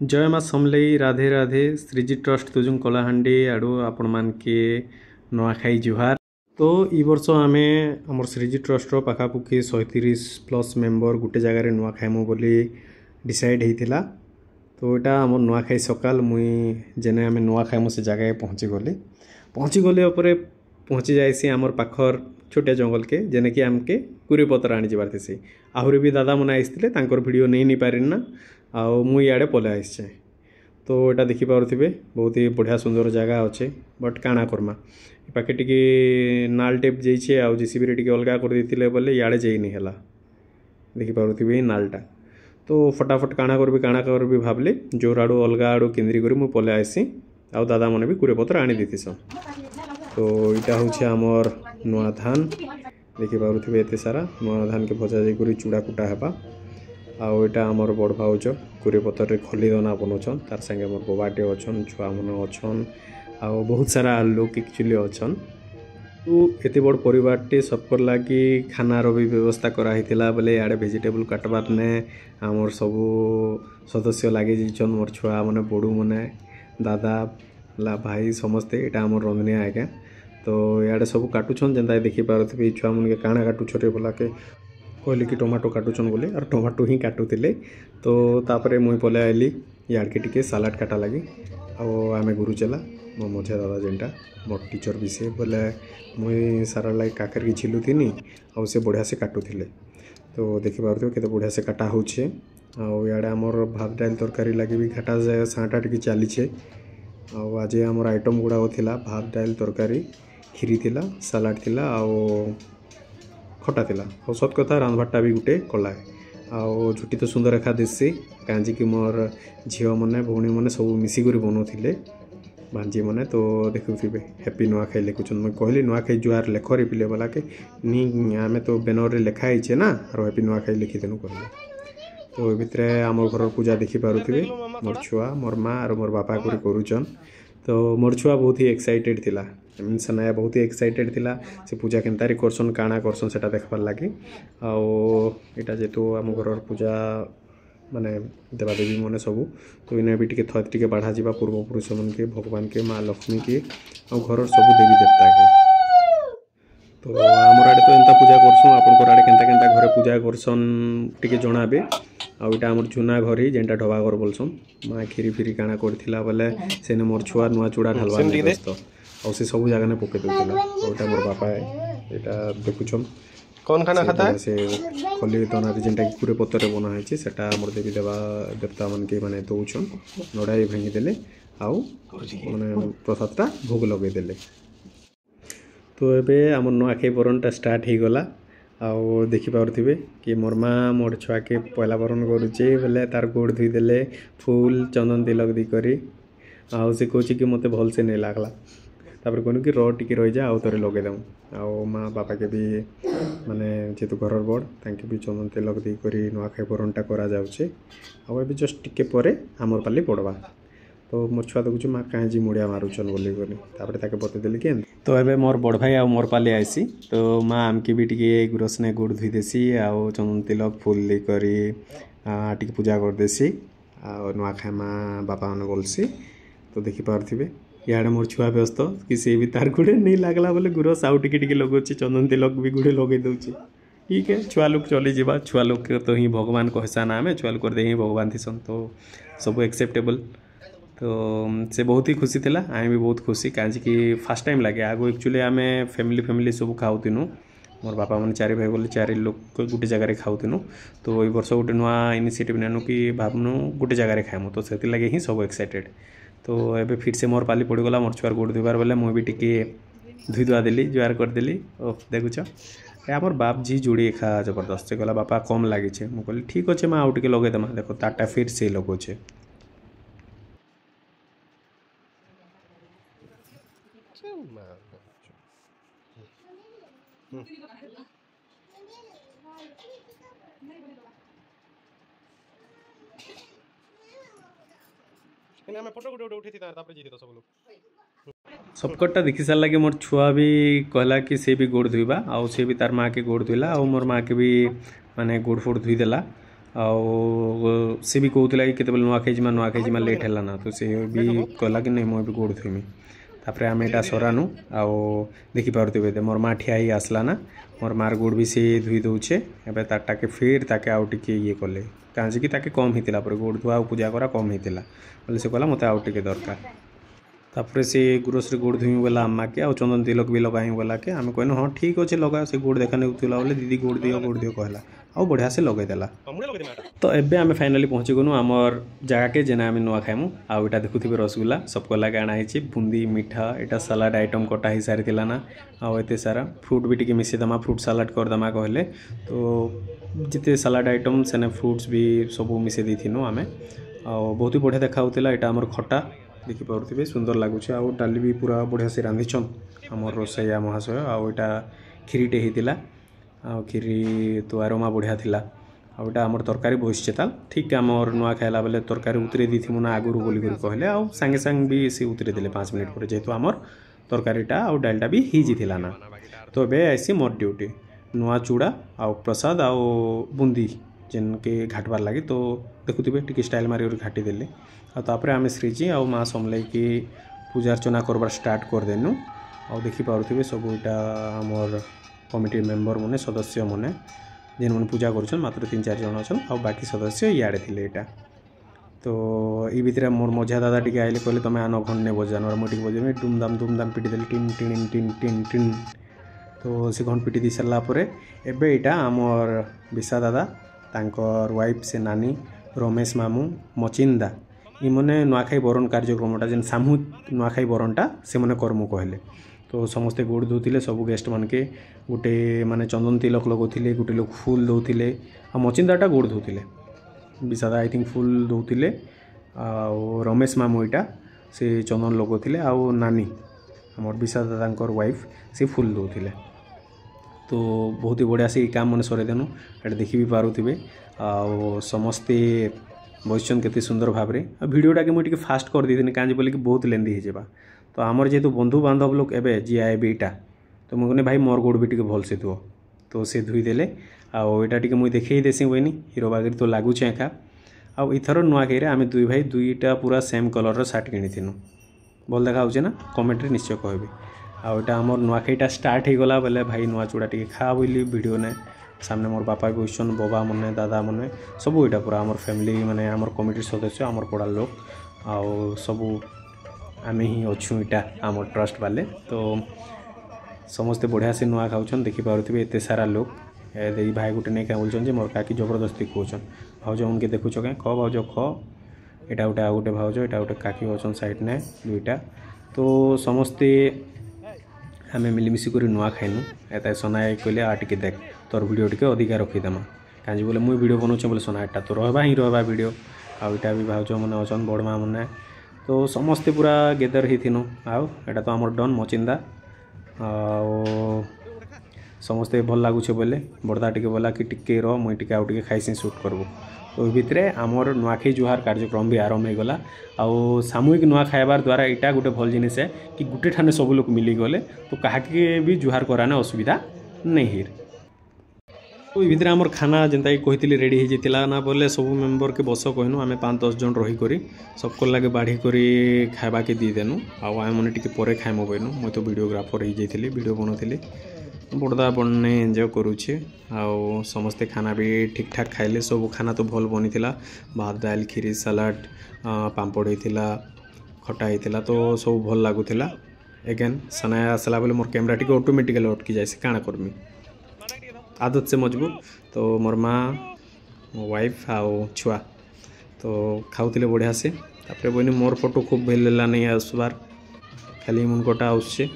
जय माँ Samalei Radhe Radhe Shriji trust Tunjung Kalahandi आड़ू आपण मान के नुआखाई जुहार। तो ई वर्ष आम आम श्रीजी ट्रस्ट पाखापुखी 130+ मेंबर गोटे जगार नुआ खाइमु बोली डिसाइड होता। तो यहाँ आम नुआखाई सकाल मुई जेने आम नुआ खाइमु से जगह पहुँची गले पहुँची जाइसी आमर पाखर छोटिया जंगल के जेने कि आमके कुरी पत्र आनी जबार थी। आहरी भी दादा मैंने आसते वीडियो नहीं पारिना आउ मुई इे पलै आसचे। तो यहाँ देखिपे बहुत ही बढ़िया सुंदर जगह अच्छे बट काଣା करमा पाखे टी नाल टेप जाइए आउ जेसीबी टी अलग कर देते बोले इे जाइनी है देखिपे नालटा। तो फटाफट काଣା करबी भावली जोर आड़ू अलग आड़ू केन्द्री कर मुझे पलै आसी आउ दादा मैंने भी कुरे पत्र आनी देतीसन। तो यहाँ हूँ आमर नुआ धान देखिपे एत सारा नुआ धान के भजा जाकर चूड़ा कुटा हेबा। आउ यहाँ आमर बड़ भाउज कुरे पतर खली दना बनाउछन तार संगे मोर बोबाटे अच्छन छुआ मन अच्छन आउ बहुत सारा लोग एक्चुअली अच्छन। तो एत बड़ परिवारटे सबकर लगी खानार भी व्यवस्था कराइला बोले इे भेजिटेबल काटबार ने आमर सबू सदस्य लगे जाइछन मोर छुआ मैंने बड़ू मैंने दादा ला भाई समस्ते यहाँ आम रंधनिया आज्ञा। तो इे सब काटुछन जेनता देखिपे छुआ मन के काଣା काटुछटे बोला के कहली कि टमाटो काटुछन बोले और टमाटो ही काटुले। तो तापर मुई पलै आइली याड़के टिके सालाड काटा लगी आम गुरु चला मो मझिया दादा जेनटा मोर टीचर भी से बोले मुई सारा लगे काकर की छिलुनी आउ से बढ़िया से काटुले। तो देखिपे केते बढ़िया से काटा होछे आउ इे आमर भात डाल तरकारी लगे भी घाटा साँटा टी चलीछे। आउ आज आमर आइटम गुड़ाक थिला भात डाल तरकारी खीरी थिला सालाड थिला आउ खटा थिला और सत कथा रांधबाटा भी गोटे कला आउ झुटी तो सुंदर रेखा दिसी काजी कि मोर झील मैंने भौणी मैंने सब मिसिक बनाते भांजी मैंने। तो देखुवे हैप्पी नुआखाई लिखुन मुझे कहली नुआखाई जुआर लेख रिपिले बोला के नी आम तो बेनर लिखाई ना और हैप्पी नुआखाई लिखिदेनु कहले। तो भितर आम घर पूजा देखिपे मोर छुआ मोर माँ और मोर बापा करुचन। तो मोर छुआ बहुत ही एक्साइटेड थिला मीन्स नया बहुत ही एक्साइटेड थिला से पूजा केनतारी करसन काଣା करसन सेटा देखबार लगी। आटा जेहेतु आम घर पूजा माने देवादेवी मैंने सबू तो इन्हें भी टे थोड़ा टे बढ़ा जा पूर्वपुरुष मन के भगवान के माँ लक्ष्मी के और घर सब देवी देवता के। तो आमर आड़े तो एंता पूजा करसुँ आपन आड़े केनता केनता घरे पूजा करसन टे जनाबे। आटा आमर चुना घर ही जेनटा ढबा घर बोलसन माँ खीरी फिरी काଣା करथिला बोले सेने मोर छुआ नुआ चूड़ा ढालवा व्यस्त और से सब जगह पके दूसरा मोर बापा यहाँ देखुन कौन खाना खाता है से खली दना जेनटा पूरे पत्तर बनाई सेटा मोर देवी देवा देवता मन के माने दौन नड़ा भांगीदे आउ माने प्रसादटा भोग लगेदेले। तो ये आम नुआखाई बरणटा स्टार्ट हो गला आउ देखिपे कि मोर माँ मोर छुआ के पहला बरण करुचे बोले तार गोड़ धोईदेले फूल चंदन तिलक दी करी आउ से कहे कि मत भल से नहीं लगला तापर कहूँ कि टी रही जा आउ थे लगेदेमु आउ माँ बापा के भी माने जेहेतु घर बड़ तांके भी चंदन तिलक दी करी नुआखाई बरणटा करा जाउछे आउ एबे जस्ट टिके परे आमर पाली पड़वा। तो मोर छुआ देखुछु माँ कहीं मुड़िया मारुचन बोली तापर ताके बतेदेली कि तो एबे मोर बड़ भाई आउ मोर पाली आइसी। तो माँ आमके भी टे गुरसने गोड़ धोई देसी आउ चंदन तिलक फूल दी करी टी पूजा कर देसी आउ नुआखाई माँ बापा मैंने बोलसी। तो देखिपे इे मोर छुआ व्यस्त कि सी भी तार गुड़े नहीं लगला बोले गुरस आउ टे लगुच चंदन तिलक भी गुड़े लगे दूसरी। ठीक है छुआ लोग चली जावा छुआ लोग के तो ही भगवान कहसा ना आम छुआ लोग कर दे ही भगवान थीसन तो सब एक्सेप्टेबल। तो से बहुत ही खुशी थिला आम भी बहुत खुशी कहीं कि फास्ट टाइम लगे आगो एक्चुअली आम फैमिली सब खाऊनु मोर बापा मैंने 4 भाई बोले 4 लोग गोटे जगह खाऊनु। तो ये वर्ष गोटे नुआ इनिशिएटिव नेनु कि भावनु गोटे जगह खाएमु तो से लगे ही सब एक्साइटेड। तो ये फिर से मोर पाली पड़गला मोर छुआर गोड़ धोबार बोले मुझे भी टे धोई धुआ देली जुआर करदेली ओ देखुच आमर बाप जी जोड़ी खा जबरदस्त से गला बापा कम लगे मुझे कहली ठीक अच्छे माँ आउ टे लगेदेमा देखो तारटा फिर से लगोचे। सबकटा देखी सारा कि मोर छुआ भी कहला कि से भी गोड़ धोइबा आउ से भी तार माँ के गोड़ धोइला आउ मोर माँ के भी माने गोड़ फोड़ धोईदेला सी भी कहूला कि केतबेले नुआखाई जिमा लेट है ना तो सी भी कहला कि नहीं मुझे गोड़ धोइमी तापर आम यहाँ सरानु आउ देखिपे मोर माँ ठिया ही आसला ना मोर मार गोड़ भी सी धोई दौचे एवं ताके फिर ताके आउ टिके ये कले कहीं ताके कम होता गोड़ धुआ पूजा करा कम होता बोले से कहला मत आउ टिके दरकार तापर से ग्रोसरी गोड़ धोई बोला अम्मा के आउ चंदन तिलक भी लगाई बोला के आम कहनु हाँ ठीक अच्छे लगा से गोड़ देखा नहीं बोले दीदी गोड़ दियो कहला आउ बढ़िया से लगेदेला तो एबे आम फाइनाली पहुँची गलु आमर जगह के जेना आम नुआ खाइमु आउ इटा देखुथिबे रसगुल्ला सबको लगे आना है बुंदी मीठा यहाँ सलाड आइटम कटा ही सारी ना आउ एते सारा फ्रूट भी टी मिसेदमा फ्रूट सलाड करदमा कहले तो जिते सलाड आइटम सेने फ्रूट्स भी सब मिसे देथिनु आमे आउ बहुत ही बढ़िया देखा यहाँ आमर खटा देखिपे सुंदर लगुच आउ डाली भी पूरा बढ़िया से रांधिछन आमर रोसैया महाशय आउ यहाँ खीरीटे होता आउ खीरी तो आरोमा बढ़िया थिला आउ यहाँ आमर तरकारी बसचे ठीक आमर नुआ खाइला बेले तरकारी उतरे दी ना आगुरी बोली कहले आउ सांगे सांगे भी सी उतरे देले 5 मिनट पर जेहेतु आमर तरकारीटा आउ डालटा भी हिजिथिला ना तो ए आसी मोर ड्यूटी नुआ चूड़ा आउ प्रसाद आउ बुंदी जेन के घाटबार लगी तो देखुथिबे टिके स्टाइल मारी घाटी देले आउे आम श्रीजी आउ माँ समलाई की पूजा अर्चना करबार स्टार्ट कर देनु आउ देखि पारुथिबे सब इटा आमर कमिटी मेंबर माने सदस्य माने जेन मन पूजा करुछन मात्र 3-4 जन अछन आउ बाकी सदस्य इयाडे थिले एटा तो ई भितर मोर मझा दादा टिके आइले कहले तमे आनो घंटे बजानो और मोटिक बजेमे दुमदाम पिटी देले tin tin tin tin tin तो से घंट पिटी दी सरला परे एबे एटा आमर विशा दादा तांकर वाइफ से नानी रमेश मामू मचिंदा इ मने नुआखाई बरण कार्यक्रमटा जेन सामूहिक नुआखाई बरणटा से मने कर्म कहले तो समस्ते गोड़ धोते सब गेस्ट मान के गोटे माने चंदन तिलक लगोले गोटे लोग फूल दौले आ मचिंदाटा गोड़ धोते विशादा आई थिंक फूल दौले आ रमेश मामू इटा से चंदन लगोले आउ नानी आमर विशादा तांकर वाइफ से फूल दौले तो बहुत ही बढ़िया से काम मैंने सरेदेनु ये देखी भी पारुथिबे आ समस्ते बसन केते सुंदर भाव में भिडियोटा के मुझे फास्ट कर दी कहीं बोले कि बहुत लेंदी हो तो आमर जेहेतु बंधु बांधव लोग एवं जी आए इटा तो मुझे कहनी भाई मोर गोड़ भी टी भलसे धुओ तो से धुईदेले आईटा टी मुझे देखे देसी हुए हीरो बागिरी तो लगुचे एका आउ इथर नुआखाई आम दुई भाई दुईटा पूरा सेम कलर सार्ट किणीनु भल देखा ना कमेंट निश्चय कहबी आईटा आमर नुआखाईटा स्टार्ट हो गला बोले भाई नुआ चूड़ा टी खा बोली वीडियो ने सामने मोर बापा भी बसन बाबा मने दादा मने सब यहाँ पूरा आमर फैमिली माने आमर कमिटी सदस्य आमर पड़ा लोग आउ सब आम ही अच्छू इटा आमर ट्रस्ट वाले तो समस्ते बढ़िया से नुआ खाऊन देखिपे एत सारा लोग दे भाई गोटे नहीं क्या बोलछन जे मोर काकी जबरदस्ती कहन भाज उनके देखुच क्या ख भाज ख यहाँ गोटे आ गोटे भाज यहाँ गोटे काकी अच्छन साइड ने दुईटा तो समस्ते आम मिलमिशिक नुआ खाइनु एत सोना कहले आ टिके देख तोर वीडियो टिके अधिका रखीदेमा कहीं बोले मुझे वीडियो बनाऊे बोले सोना एटा तो रहा ही रहा वीडियो आईटा भी भाज मैंने अच्छन बड़ माँ मैंने तो समस्ते पूरा गेदर होइथिनु आउ एटा तो आमर डन मचिंदा आ समस्ते भल लगुचे बोले बड़दा टिके बोला कि टिके रह मुई टिके आउ टिके खाइसी शूट करबो तो भितर आमर नुआखाई जुहार कार्यक्रम भी आरंभ हो गला आउ सामूहिक नुआ खाइबार द्वारा यहाँ गोटे भल जिनिस है कि गोटे ठाने सब लोग मिली गले तो कहाके भी जुहार कराने असुविधा नहीं हिर तो ये आमर खाना जेनता कही रेडी हो जाता ना बोले सब मेम्बर के बस कहनु आम 5-10 जन रहीक सबको लगे बाढ़ी करी खावा के दीदेनु आम मैंने टी पर खाइमु बोनु मुझे तो वीडियोग्राफर हो जाइए वीडियो बनाऊली बड़दा बड़ने एंजॉय करुचे आउ समस्ते खाना भी ठीक ठाक खाइले सब खाना तो भल बनी भात दाल खीरी सलाड पांपड़ होता खटा होता तो सब भल लगुला एगेन सनाया आसला बोले मोर कैमरा टी ऑटोमेटिकली अटकी जाए काଣା करमी आदत से मजबूत तो मोर माँ मो वाइफ आउ छुआ तो खाऊले बढ़िया से तापर बहनी मोर फोटो खूब भेला नहीं आसबार खाली मुनकोटा आसचे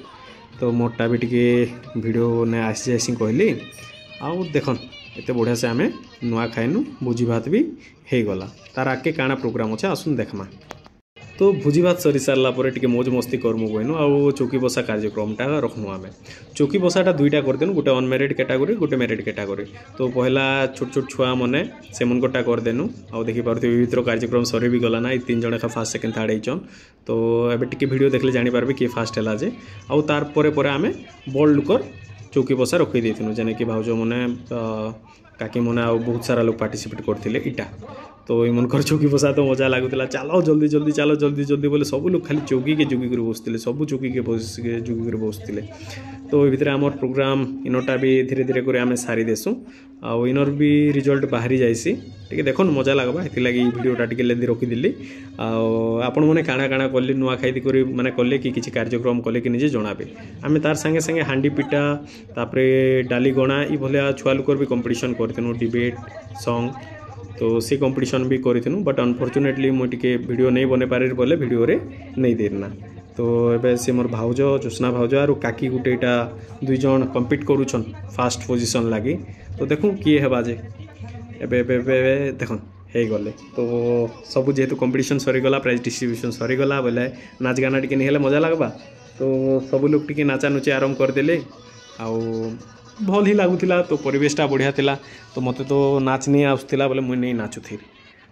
तो मोरटा भी टिके वीडियो ने आसी जासी कहली आउ देखन एत बढ़िया से आम नुआ खाइनु भोजी भात भी हो गला तार आगे काଣା प्रोग्राम अच्छे आसुन देखमा तो भोजी भात सरी सारा पर टिके मौज मस्ती करमु कहनु आउ चौकी बसा कार्यक्रमटा रखनु आम चौकी बसाटा दुईटा करदेनु गोटे अनमेरिड कैटेगरी गोटे मेरिड कैटेगरी तो पहला छोट छोट छुआ मैंने से मनकोटा करदेनु आउ देखी पारे विभिन्न कार्यक्रम सरी भी गला ना 3 जन एका फास्ट सेकेंड थर्ड होचन तो एबे टिके वीडियो देखले जानि पारबे कि फास्ट हैला जे आउ तार परे परे आमे बड़ लुकर चौकी बसा रखी देथिनु जेने कि भाउजो मने काकी मैंने आ बहुत सारा लोग पार्टिसिपेट करते इटा तो इमनकर चौकी बसा तो मजा लगुला चलो जल्दी जल्दी चलो जल्दी जल्दी बोले सब लोग खाली चौकी के जुगी कर बसते सब चौकी के जुगी कर बसते तो ये भितर आमर प्रोग्राम इनटा भी धीरे धीरे कर आम सारी देसुँ आउ इनर भी रिजल्ट बाहरी जाइसी टे देख मजा लगवा ये लगी भिडटा टे लेंदी रखीदेली आपण मैंने काଣା काଣା कले नुआ खाई कर मैंने कले कि किसी कार्यक्रम कले कि निजे जनाबे आम तार संगे संगे हांडी पिटा तापर डाली गणा ये भलिया छुआ लोकर भी कंपटीशन करथिनु डिबेट सॉन्ग तो सी कंपटीशन भी करूँ बट अनफॉर्चुनेटली मुझे वीडियो नहीं बने पारे बोले वीडियो रे नहीं देना तो एबे से मोर भाउज ज्योत्सना भाउज आर काकी गुटे दुई जन कम्पिट करुछन फास्ट पोजिशन लगी तो देखूँ किए हेबा जे एबे एबे एबे देखन हे गले तो सब जेहेतु कंपटीशन सरीगला प्राइज डिस्ट्रीब्यूशन सरीगला बोले नाच गाना टी नहीं मजा लगवा तो सब लोग टी नाचा नुची आरंभ करदे आउ भल ही लगुला तो परिवेशटा बढ़िया थिला तो मते तो नाच नहीं आसुला बोले मुझे नहीं नाचुथी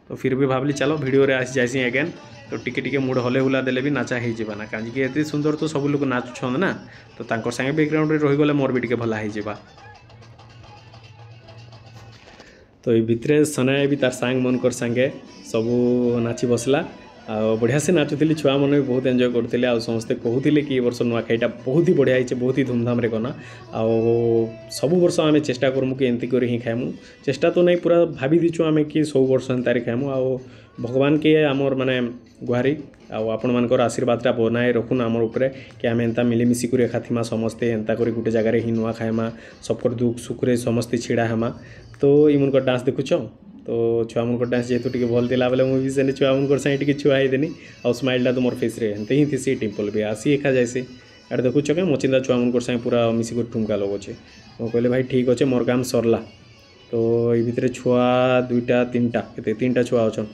तो फिर भी भावली चलो वीडियो रे आसी जाइसी अगेन तो टिके टिके मूड हले हुला देले भी नाचा हो जावा ना कहीं एत सुंदर तो सब लोग नाचुछन ना तो तांकर संगे बैकग्राउंड रे रही गले मोर भी टिके भला हो जावा तो ये भितरे सनाए भी तार सांग मनकर संगे सब नाची बसला आ बढ़िया से नाचुली छुआ मैंने भी बहुत एंजॉय करते आ समस्ते कहते कि वर्ष नुआखाईटा बहुत ही बढ़िया है बहुत ही धूमधाम रे कना आ सब वर्ष आम चेष्टा करमु कि एंती करी ही खाएमु चेष्टा तो नहीं पूरा भाभी दीचु आम कि सब वर्ष एंतारे खाएमु आ भगवान के आमर माने गुहारी आपण मानकर आशीर्वादटा बनाए रखुन आमर उपरे कि आम एंता मिलीमिशी कर खाथिमा समस्ते एंता करी गोटे जगार ही नुआ खाएमा सबकर दुख सुखरे समस्ते छिड़ा हेमा तो इमनकर डांस देखुच तो छुआ मनकर डांस जेहेतु टी भल था बोले मुझे से छुआ मनकर सागे टी छुआ देनी आ स्माइलटा तो मोर फेस रे हेंते ही थी टिम्पल भी आसी एका जाए आड़े देखुच क्या मचिंदा छुआ मनकर सागे पूरा मिसिक ठुमका लगुचे तो कहले भाई ठीक अच्छे मोर काम सरला तो ये भितर छुआ दुईटा तीनटा के तीनटा छुआ अच्छन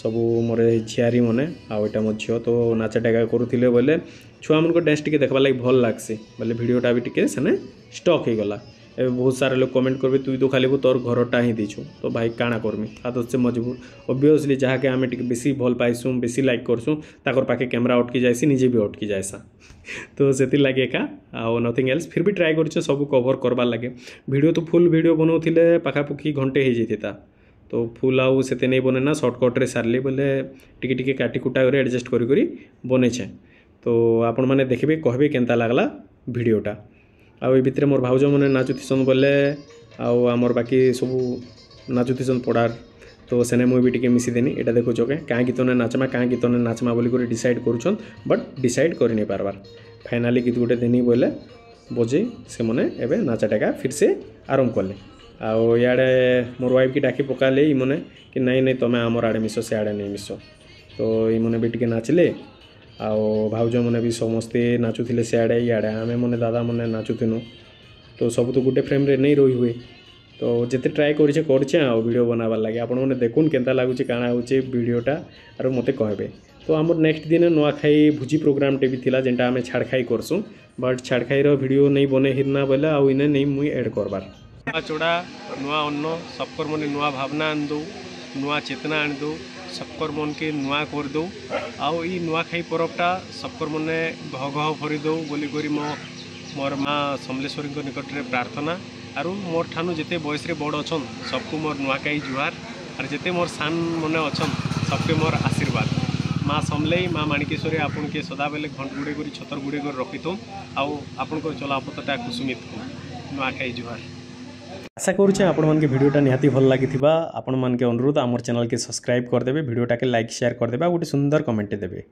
सब मोर झियारी मैंने आईटा मो झील तो नाचाटा करूँ बोले छुआ मनकर डांस टी देखा लगे भल लगसी बोले भिडटा भी टी से स्टक हो गला ए बहुत सारे लोग कमेंट करबे तुई तो खाली तोर घरटा ही दीछु तो भाई काଣା करमी आदत से मजबूर ऑब्वियसली जहाँ के आम बेसी भल पाइसुँ बेसी लाइक करसुँ ताकर पाखे कैमरा अटकी जाएसी निजे भी अटकी जाएसा तो से लगे एका आउ नथिंग एल्स फिर भी ट्राए कर सब कवर करवार लगे वीडियो तो फुल वीडियो बनाऊे पाखापुखी घंटे हो जाता तो फुल आउ से नहीं बने ना सर्टकट रे सारली बोले टिके टिके काटी कुटा कर एडजस्ट करी बनेछे तो आपण मैंने देखिए कहबे केनता लागला वीडियोटा आउ ये भितर मोर भाउज मैंने नाचुथीसन बोले आमर बाकी सब नाचुथीसन पड़ार तो सेने मुझे भी टे मिसीदेनी यहाँ देखो के क्या गीत ने नाचमा क्या गीत ने नाचमा बोलिक डिसाइड करुछन बट डिसाइड कर नहीं पारबार फाइनाली गीत गोटे देनी बोले बजे से मैंने एवं नाचाटा फिर से आरंभ कले आड़े मोर वाइफ की डाकी पकाले मैंने कि नहीं नहीं तुम्हें आमर आड़े मिस से आड़े नहीं मिस तो ये मैंने भी टे नाचिले आउ भाउज मैंने भी समस्ते नाचुले सियाड़े इे आमे मैंने दादा मैंने नाचुनु तो सब तो गोटे फ्रेम रे नहीं रही हुए तो जिते ट्राए करे वीडियो बनाबार लगे आपण मैंने देखुन केनता लगुच काଣା होचे वीडियोटा आर मते कहबे तो आमर नेक्स्ट दिन नुआखाई भोजी प्रोग्रामटे भी थिला जेनटा आमे छाड़खाई करसुँ बट छाड़खाईर वीडियो नहीं बने हिरना बोले आउ इने नहीं मुई ऐड करबार नुआ चूड़ा नुआ अन्न सबकर मने नुआ भावना आन दो नुआ चेतना आन दो सबकर मन के नुआ कर दो आउ ई नुआखाई पर्वटा सबकर मने घ घ भरी दो बोली करी मोर माँ समलेश्वरी निकट में प्रार्थना आरु मोर ठानु जिते बयस रे बड़ अच्छन सबको मोर नुआखाई जुहार और जिते मोर सान मने अच्छन सबके मोर आशीर्वाद माँ समलेई माँ माणिकेश्वरी आपन के सदा बेले घंट गुड़े कर छतर गुड़े कर रखिथुँ आउ आपन को चलापथटा कुसुमित नुआखाई जुहार आशा करुचे आपण मन के वीडियोटा निहाती भल लगी आपण मन के अनुरोध आमर चैनल के सब्सक्राइब करदेवे वीडियोटा के लाइक शेयर करदेवे गोटे सुंदर कमेंट देवे।